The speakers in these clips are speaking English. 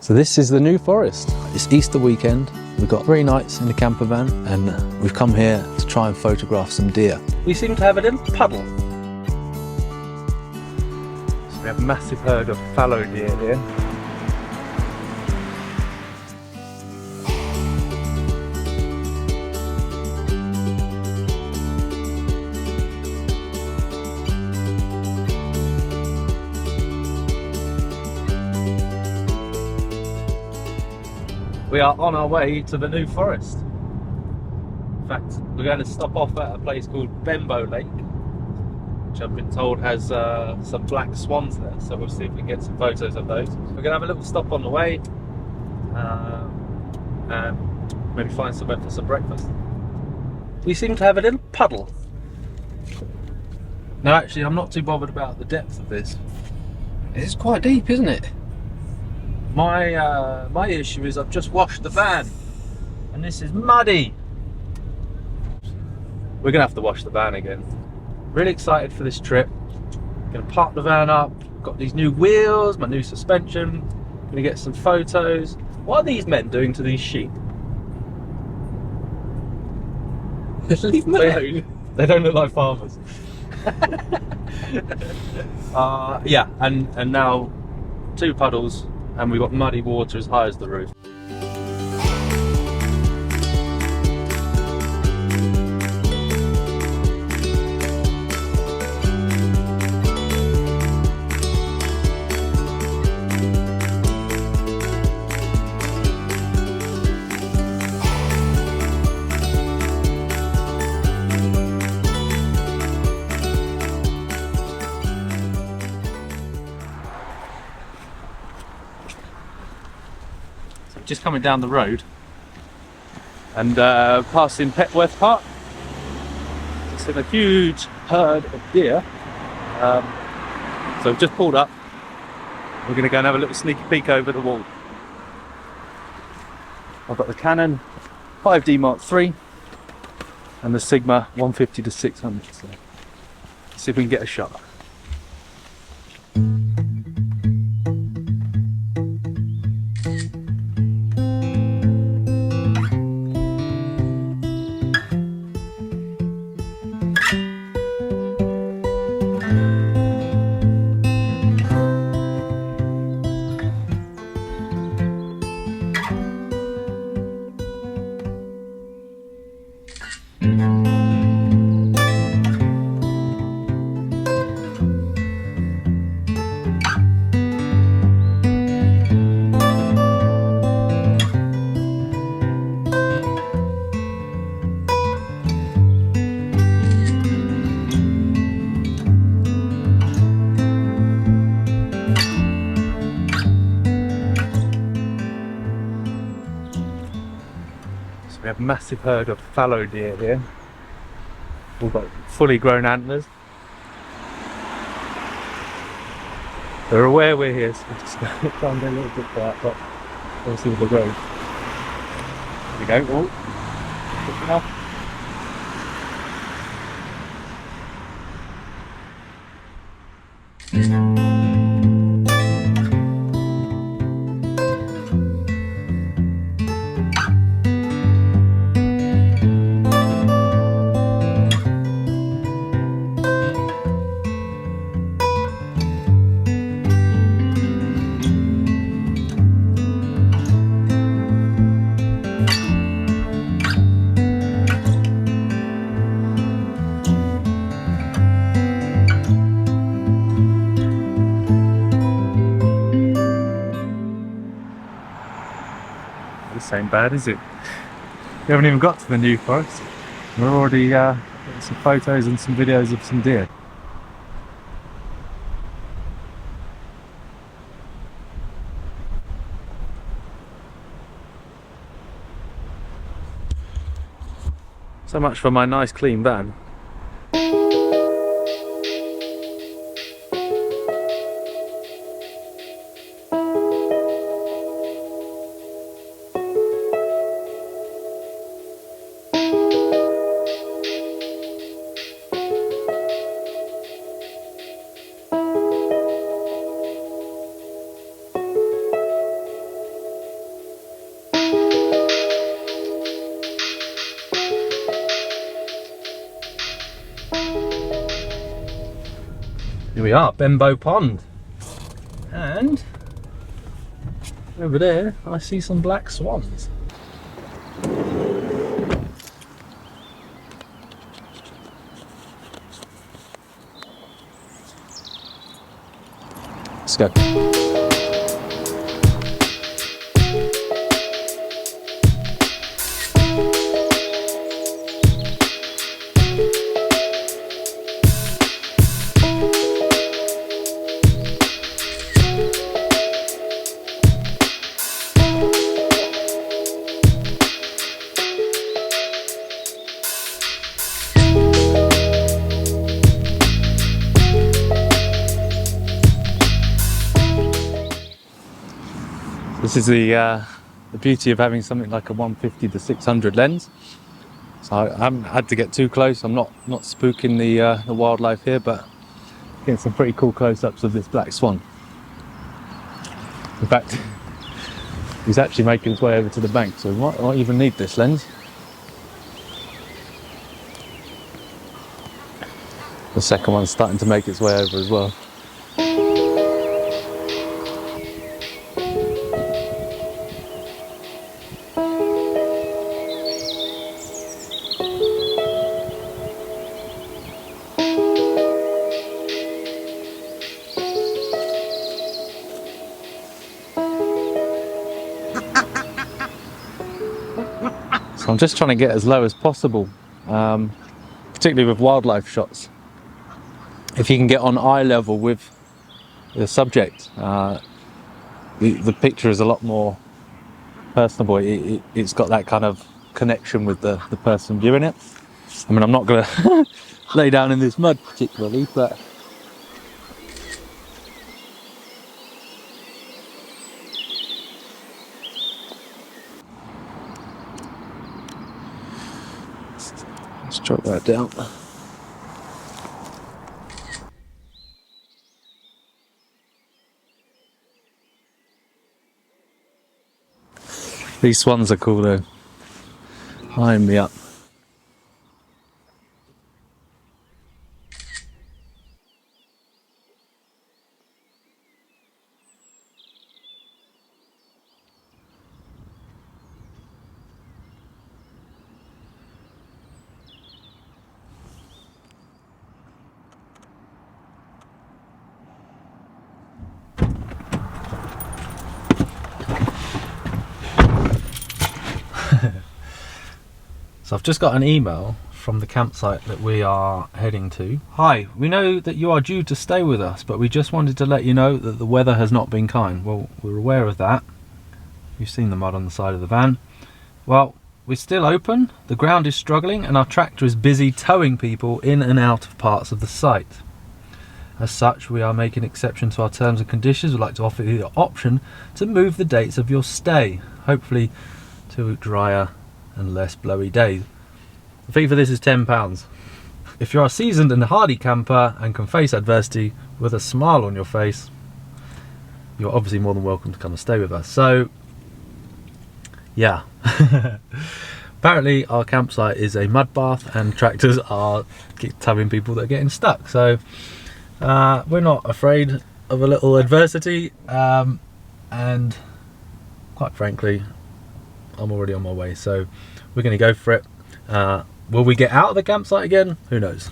So this is the New Forest. It's Easter weekend. We've got 3 nights in the camper van and we've come here to try and photograph some deer. We seem to have a little puddle. So we have a massive herd of fallow deer here. We are on our way to the New Forest. In fact, we're going to stop off at a place called Bembo Lake, which I've been told has some black swans there, so we'll see if we can get some photos of those. We're going to have a little stop on the way and maybe find somewhere for some breakfast. We seem to have a little puddle. No, actually, I'm not too bothered about the depth of this. It's quite deep, isn't it? My issue is I've just washed the van and this is muddy. We're gonna have to wash the van again. Really excited for this trip. Gonna park the van up, got these new wheels, my new suspension, gonna get some photos. What are these men doing to these sheep? Leave them alone. They don't look like farmers. Yeah, and now 2 puddles. And we've got muddy water as high as the roof. Just coming down the road and passing Petworth Park. It's in a huge herd of deer. So we've just pulled up. We're going to go and have a little sneaky peek over the wall. I've got the Canon 5D Mark III and the Sigma 150-600. So let's see if we can get a shot. We have a massive herd of fallow deer here. We've got fully grown antlers. They're aware we're here, so we're just going to try and get a little bit quiet, but we'll see what they go. There we go. Oh, good enough. This ain't bad, is it? We haven't even got to the New Forest. We're already getting some photos and some videos of some deer. So much for my nice clean van. Here we are, Bembo Pond. And over there, I see some black swans. Let's go. This is the beauty of having something like a 150 to 600 lens. So I haven't had to get too close. I'm not spooking the wildlife here, but getting some pretty cool close-ups of this black swan. In fact, he's actually making his way over to the bank, so we might not even need this lens. The second one's starting to make its way over as well. So I'm just trying to get as low as possible, particularly with wildlife shots. If you can get on eye level with the subject, the picture is a lot more personable. It's got that kind of connection with the person viewing it. I mean, I'm not going to lay down in this mud particularly, but let's drop that down. These swans are cool though, eyeing me up. So I've just got an email from the campsite that we are heading to. Hi, we know that you are due to stay with us, but we just wanted to let you know that the weather has not been kind. Well, we're aware of that. You've seen the mud on the side of the van. Well, we're still open, the ground is struggling, and our tractor is busy towing people in and out of parts of the site. As such, we are making exception to our terms and conditions. We'd like to offer you the option to move the dates of your stay, hopefully to drier and less blowy days. The fee for this is £10. If you're a seasoned and hardy camper and can face adversity with a smile on your face, you're obviously more than welcome to come and stay with us. So yeah, apparently our campsite is a mud bath and tractors are towing people that are getting stuck. So we're not afraid of a little adversity, and quite frankly, I'm already on my way, so we're going to go for it. Will we get out of the campsite again? Who knows?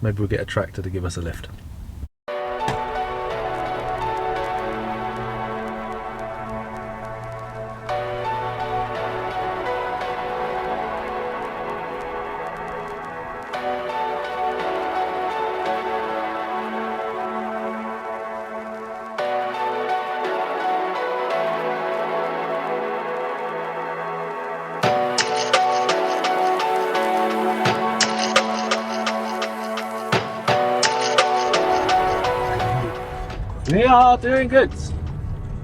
Maybe we'll get a tractor to give us a lift. We are doing good.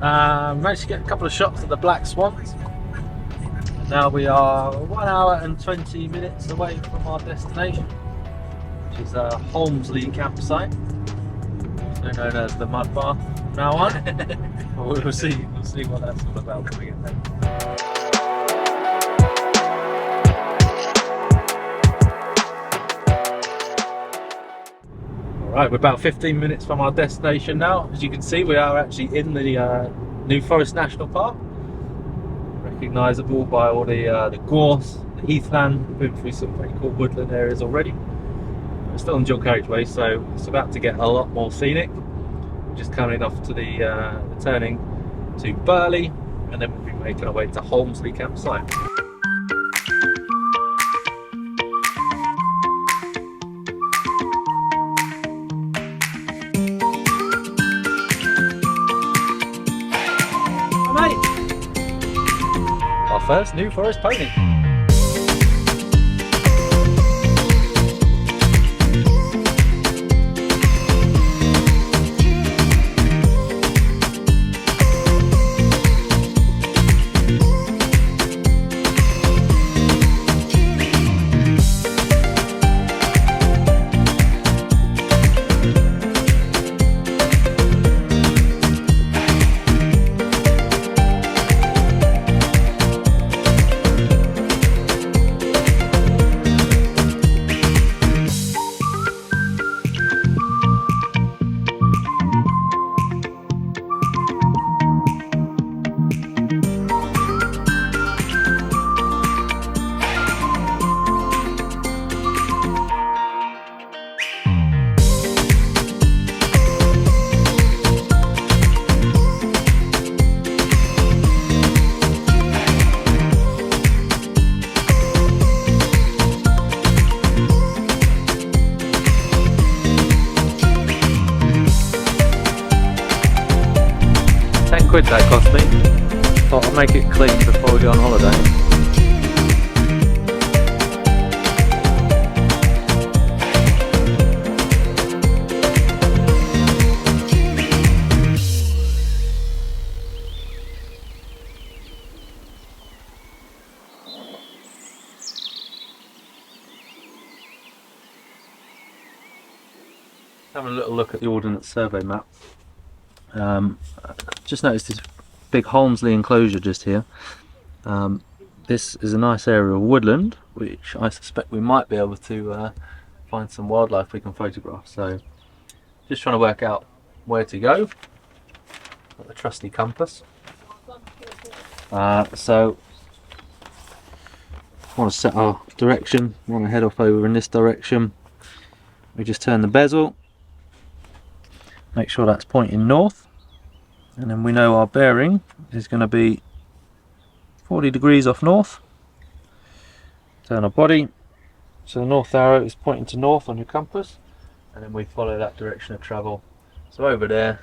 Managed to get a couple of shots of the black swans. Now we are 1 hour and 20 minutes away from our destination, which is a Holmesley campsite, also known as the Mud Bath from now on. We'll see what that's all about coming in there. Right, we're about 15 minutes from our destination now. As you can see, we are actually in the New Forest National Park. Recognisable by all the gorse, the heathland. We've been through some pretty cool woodland areas already. We're still on dual carriageway, so it's about to get a lot more scenic. We're just coming off to the turning to Burley, and then we'll be making our way to Holmesley campsite. Our first New Forest pony. £10 that cost me. Thought I'll make it clean before we go on holiday. Having a little look at the Ordnance Survey map. Just noticed this big Holmesley enclosure just here. This is a nice area of woodland, which I suspect we might be able to find some wildlife we can photograph. So just trying to work out where to go. Got the trusty compass. So I want to set our direction. We want to head off over in this direction. We just turn the bezel. Make sure that's pointing north, and then we know our bearing is going to be 40 degrees off north. Turn our body, so the north arrow is pointing to north on your compass, and then we follow that direction of travel. So over there,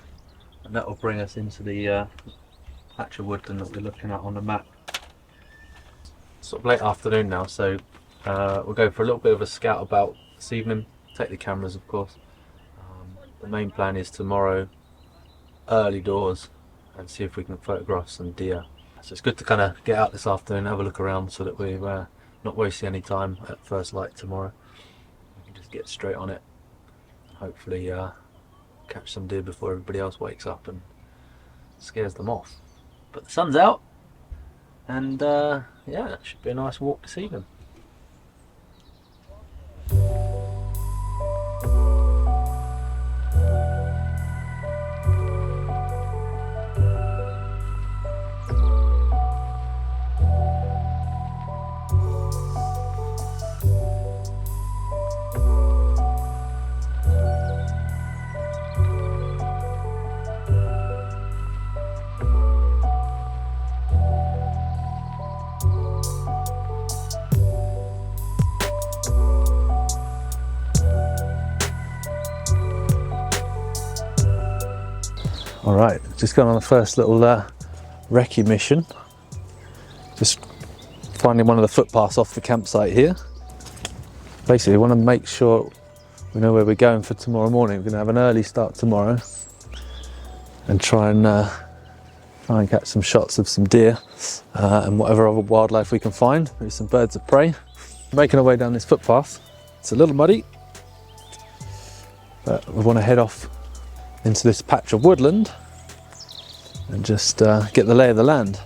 and that will bring us into the patch of woodland that we're looking at on the map. Sort of late afternoon now, so we'll go for a little bit of a scout about this evening. Take the cameras, of course. The main plan is tomorrow, early doors, and see if we can photograph some deer. So it's good to kind of get out this afternoon, have a look around, so that we're not wasting any time at first light tomorrow. We can just get straight on it. Hopefully catch some deer before everybody else wakes up and scares them off. But the sun's out, and yeah, it should be a nice walk this evening. Alright, just gone on the first little recce mission. Just finding one of the footpaths off the campsite here. Basically, we want to make sure we know where we're going for tomorrow morning. We're going to have an early start tomorrow and try and catch some shots of some deer and whatever other wildlife we can find. Maybe some birds of prey. Making our way down this footpath. It's a little muddy, but we want to head off into this patch of woodland and just get the lay of the land.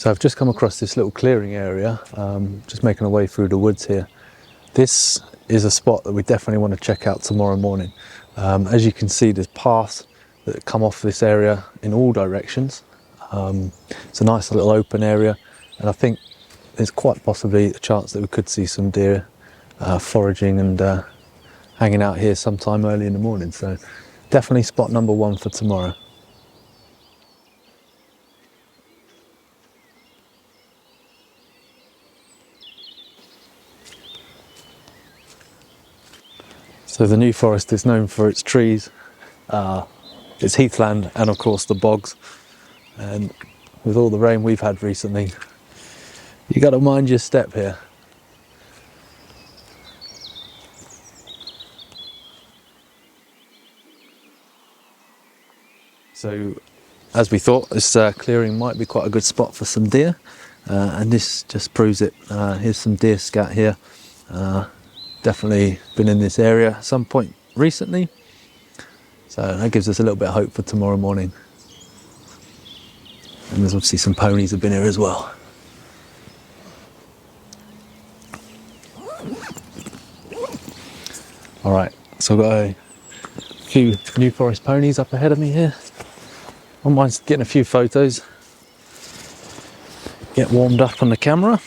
So I've just come across this little clearing area, just making our way through the woods here. This is a spot that we definitely want to check out tomorrow morning. As you can see, there's paths that come off this area in all directions. It's a nice little open area, and I think there's quite possibly a chance that we could see some deer foraging and hanging out here sometime early in the morning. So definitely spot number one for tomorrow. So the New Forest is known for its trees, its heathland, and of course the bogs. And with all the rain we've had recently, you got to mind your step here. So as we thought, this clearing might be quite a good spot for some deer, and this just proves it. Here's some deer scat here. Definitely been in this area at some point recently, so that gives us a little bit of hope for tomorrow morning. And there's obviously some ponies have been here as well. All right, so I've got a few New Forest ponies up ahead of me here. I don't mind getting a few photos, get warmed up on the camera.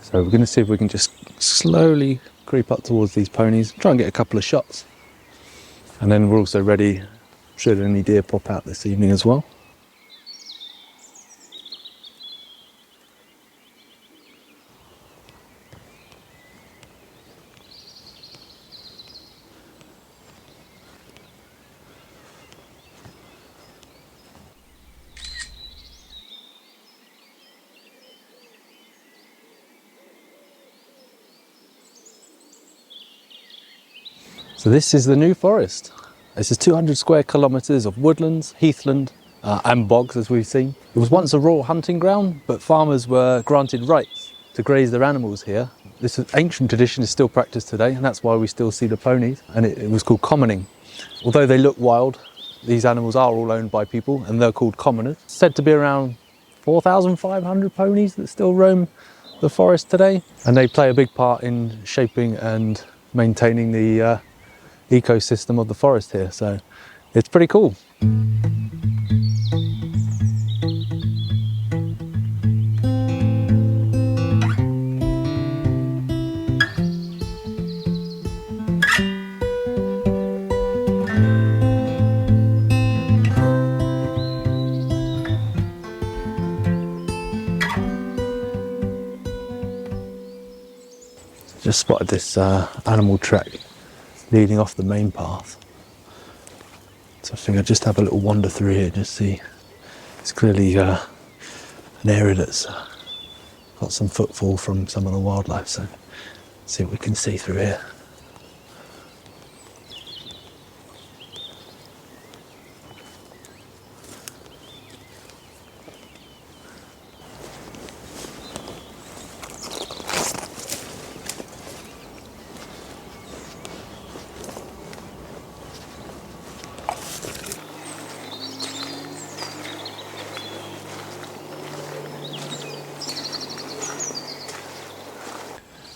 So we're going to see if we can just slowly creep up towards these ponies, try and get a couple of shots. And then we're also ready should any deer pop out this evening as well. So this is the New Forest. This is 200 square kilometres of woodlands, heathland and bogs, as we've seen. It was once a rural hunting ground, but farmers were granted rights to graze their animals here. This ancient tradition is still practiced today, and that's why we still see the ponies, and it was called commoning. Although they look wild, these animals are all owned by people, and they're called commoners. Said to be around 4,500 ponies that still roam the forest today, and they play a big part in shaping and maintaining the ecosystem of the forest here, so it's pretty cool. Just spotted this animal track leading off the main path. So I think I'll just have a little wander through here, just see. It's clearly an area that's got some footfall from some of the wildlife, so see what we can see through here.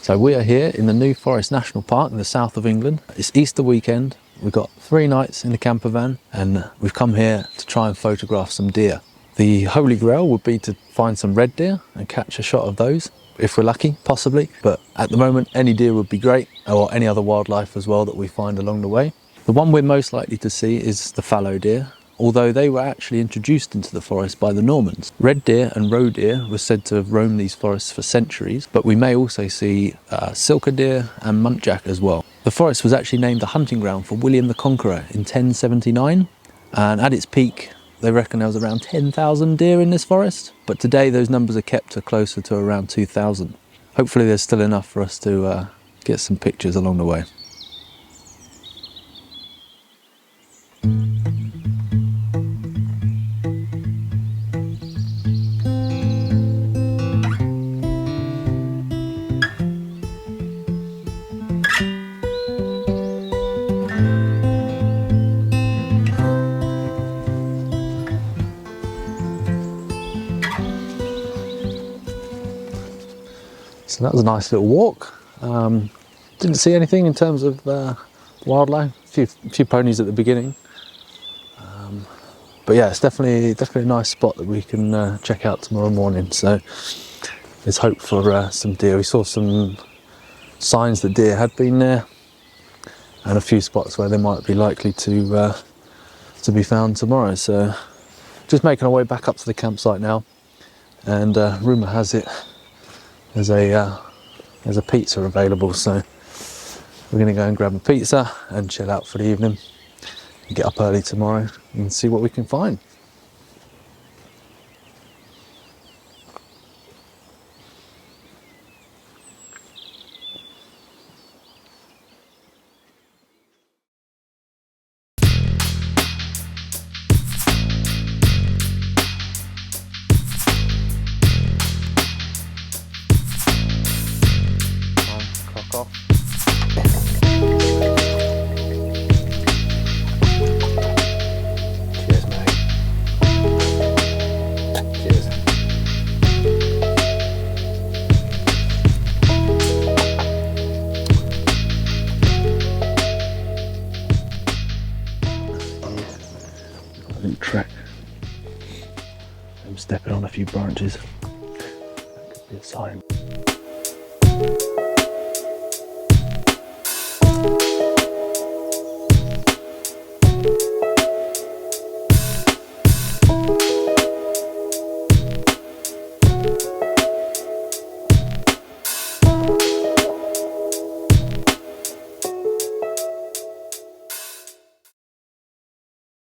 So we are here in the New Forest National Park in the south of England. It's Easter weekend. We've got 3 nights in the camper van, and we've come here to try and photograph some deer. The holy grail would be to find some red deer and catch a shot of those, if we're lucky, possibly. But at the moment, any deer would be great, or any other wildlife as well that we find along the way. The one we're most likely to see is the fallow deer, although they were actually introduced into the forest by the Normans. Red deer and roe deer were said to have roamed these forests for centuries, but we may also see silker deer and muntjac as well. The forest was actually named a hunting ground for William the Conqueror in 1079, and at its peak they reckon there was around 10,000 deer in this forest, but today those numbers are kept to closer to around 2,000. Hopefully there's still enough for us to get some pictures along the way. So that was a nice little walk. Didn't see anything in terms of wildlife. A few ponies at the beginning. But yeah, it's definitely a nice spot that we can check out tomorrow morning. So there's hope for some deer. We saw some signs that deer had been there, and a few spots where they might be likely to be found tomorrow. So just making our way back up to the campsite now, and rumour has it there's a pizza available. So we're going to go and grab a pizza and chill out for the evening. Get up early tomorrow and see what we can find. Cock off. Cheers, mate. Cheers. A little track. I'm stepping on a few branches. That could be a sign.